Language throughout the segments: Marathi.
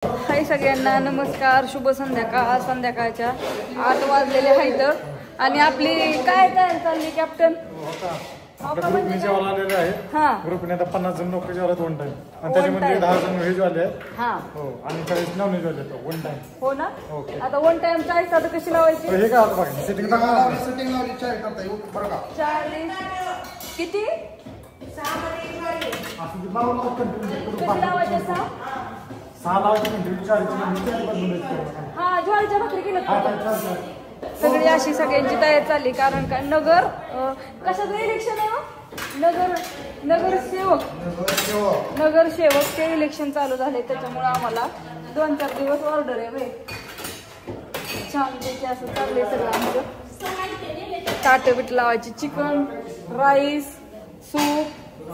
हाय सगळ्यांना नमस्कार, शुभ संध्याकाळ. संध्याकाळच्या 8 वाजलेले आहेत आणि आपली काय तयारी चालली कॅप्टन? ग्रुपने जेवायला आलेले आहे. ग्रुपने आता 50 जण लोक जेवायला 1 टाइम आणि त्याच्यामध्ये 10 जण व्हेज वाले आहेत. हो आणि 40 नॉन व्हेज वाले आहेत 1 टाइम. हो ना. आता 1 टाइम चाळीस आता कशी लावायची? हे काय आता बघा सेटिंग सेटिंग लावली 40 करता येऊ बरं का. 40 किती? 6 मध्ये असं ते लावलं कंटिन्यू कशी लावायची? 6 लावायची कंटिन्यू 40 हा ज्वारीच्या भाकरी केलं. सगळी अशी सगळ्यांची तयारी चालली कारण का नगर कशाचं इलेक्शन आहे? नगरसेवकचे इलेक्शन चालू झाले त्याच्यामुळे आम्हाला 2-4 दिवस ऑर्डर आहे रे. छानपैकी असं चाललंय सगळं आमचं. ताटं बीट लावायची, चिकन, राईस, सूप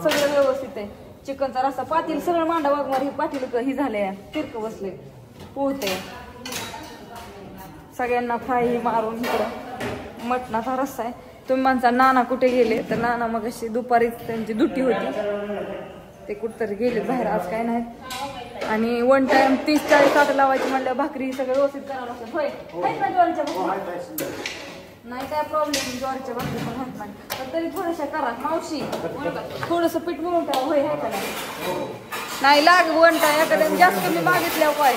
सगळं व्यवस्थित आहे. चिकनचा रस्सा, पातील सगळं मांडा वाघमार हे पातील ही झाले तिरक बसले पोहते. सगळ्यांना फ्राय मारून इकडं मटणाचा रस्सा आहे. तुम्ही माणसा नाना कुठे गेले तर नाना मग अशी दुपारीच त्यांची दुट्टी होती, ते कुठतरी गेले बाहेर, आज काय नाही. आणि 1 टाइम 30-40 ताट लावायची म्हणल्या भाकरी सगळं व्यवस्थित करावं लागतं. होय ना ज्वारीच्या भाकरी? नाही काय प्रॉब्लेम, ज्वारीच्या भाकरी पण होत नाही पण तरी थोड्याशा करा मावशी, थोडंसं पीठ म्हणून ठेवा. होय आहे का नाही लाग 1 टाइम एखाद्या जास्त कमी मागितल्यावर काय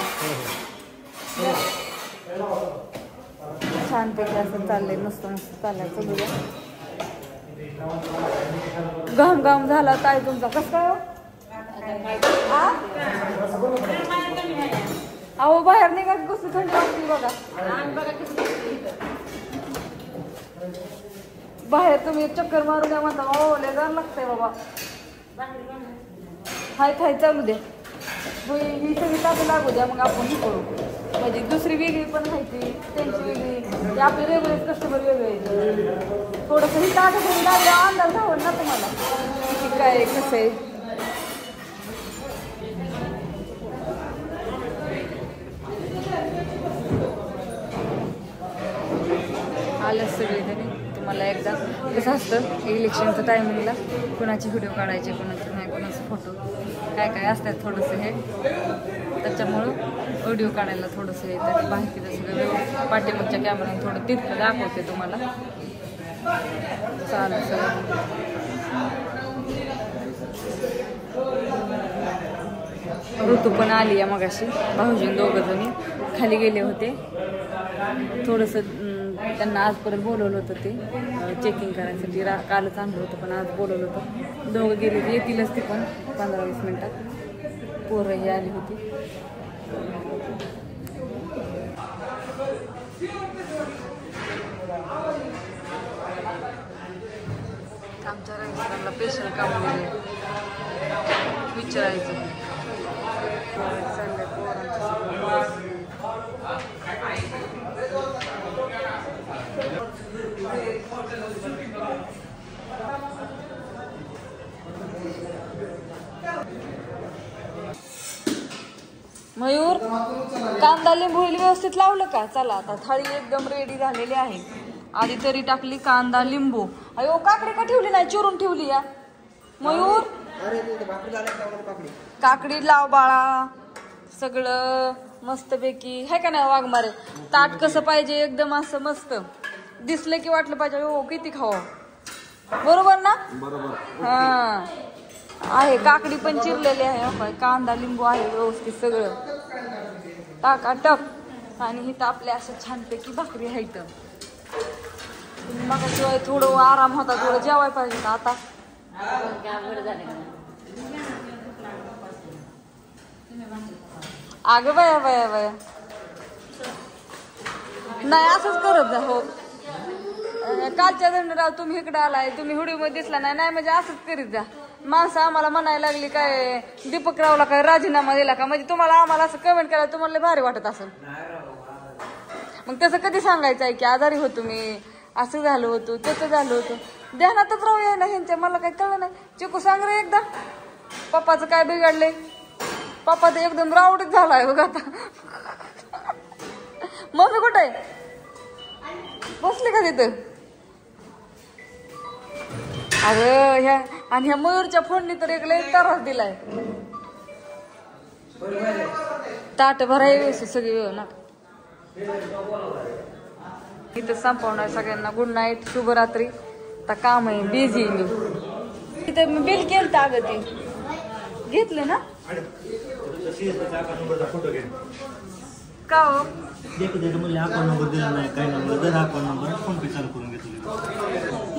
छानपैकी असं चाललंय. मस्त मस्त चालायचं बघा. घाम झाला ताई तुमचा कसं काय? अहो बाहेर निघा कसं थंडी वाजते बघा. बाहेर तुम्ही चक्कर मारून द्या म्हणता हो लय गार लागतंय बाबा. हाय चालू द्या. ही सगळी ताकद लागू द्या मग आपण हे करू. म्हणजे दुसरी वेगळी पण माहिती त्यांची वेगळी, आपले रेग्युलर कस्टमर वेगळे. थोडंसं ही ताकद लागल्या अंदाज हवं ना तुम्हाला किती काय कसं आहे. आलं सगळे तरी तुम्हाला एकदा कसं असतं इलेक्शनच्या टायमिंगला कुणाचे व्हिडिओ काढायचे, कुणाचे नाही, कुणाचे फोटो काय असतात थोडंसं हे, त्याच्यामुळं व्हिडिओ काढायला थोडंसं हे तर माहितीचं सगळं पाठीमागच्या कॅमेऱ्याने थोडं तिथं दाखवते तुम्हाला. चालेल सगळं. ऋतू पण आली आहे मगाशी. भाऊजी 2 जणी खाली गेले होते. थोडंसं त्यांना आज परत बोलवलं होतं ते चेकिंग करायसाठी. कालच आणलं होतं पण आज बोलवलं होतं. 2 गेले ते येतीलच ते पण 15-20 मिनिटात. पोरंही आली होती. आमच्या रजिस्टरला स्पेशल काम विचारायचं. मयूर कांदा लिंबू व्यवस्थित लावलं का? चला आता थाळी एकदम रेडी झालेली आहे. आधी तरी टाकली कांदा लिंबू. अयो काकडी का ठेवली नाही, चिरून ठेवली या मयूर. काकडी लाव बाळा. सगळं मस्तपैकी आहे का नाही वाघमारे. ताट कसं पाहिजे एकदम असं मस्त दिसलं की वाटलं पाहिजे हो किती खावं. बरोबर ना? बरोबर. हा आहे. काकडी पण चिरलेली आहे, कांदा लिंबू आहे व्यवस्थित सगळं टाकाटक. आणि इथं आपल्या असं छानपैकी भाकरी आहे. इथं मग शिवाय थोडं आराम होता, थोडं जेवाय पाहिजे आता. अगं बया नाही असंच करत जा. हो कालच्या दंडराव तुम्ही इकडे आलाय, तुम्ही व्हिडिओ मध्ये दिसला नाही म्हणजे असंच करीत जा. माणसं आम्हाला म्हणायला लागली काय दीपकरावला काय राजीनामा दिला का, म्हणजे तुम्हाला आम्हाला असं कमेंट करायला तुम्हाला भारी वाटत असेल. मग तसं कधी सांगायचं आहे की आजारी होतो मी, असं झालं होतं, तसं झालं होतं. ध्यानातच राहू या ना ह्यांच्या. मला काही कळलं नाही. चिकू सांग रे एकदा पप्पाचं काय बिघडलंय. पप्पा तर एकदम रावडीत झालाय बघ आता. मम्मी कुठे बसली का तिथं? अगं ह्या आणि ह्या मयूरच्या फोननी तर एक लय त्रास दिलाय. ताट भराय व्यवस्थित सगळी वेळ ना. इथं संपवणार सगळ्यांना. गुड नाईट, शुभरात्री. आता काम आहे, बिझी मी. इथं मी बिल केलं अगं ते घेतलं ना का हो. अकाउंट नंबर दिला नाही काय नंबर अकाउंट नंबर फोन पे चालू करून घेतलं.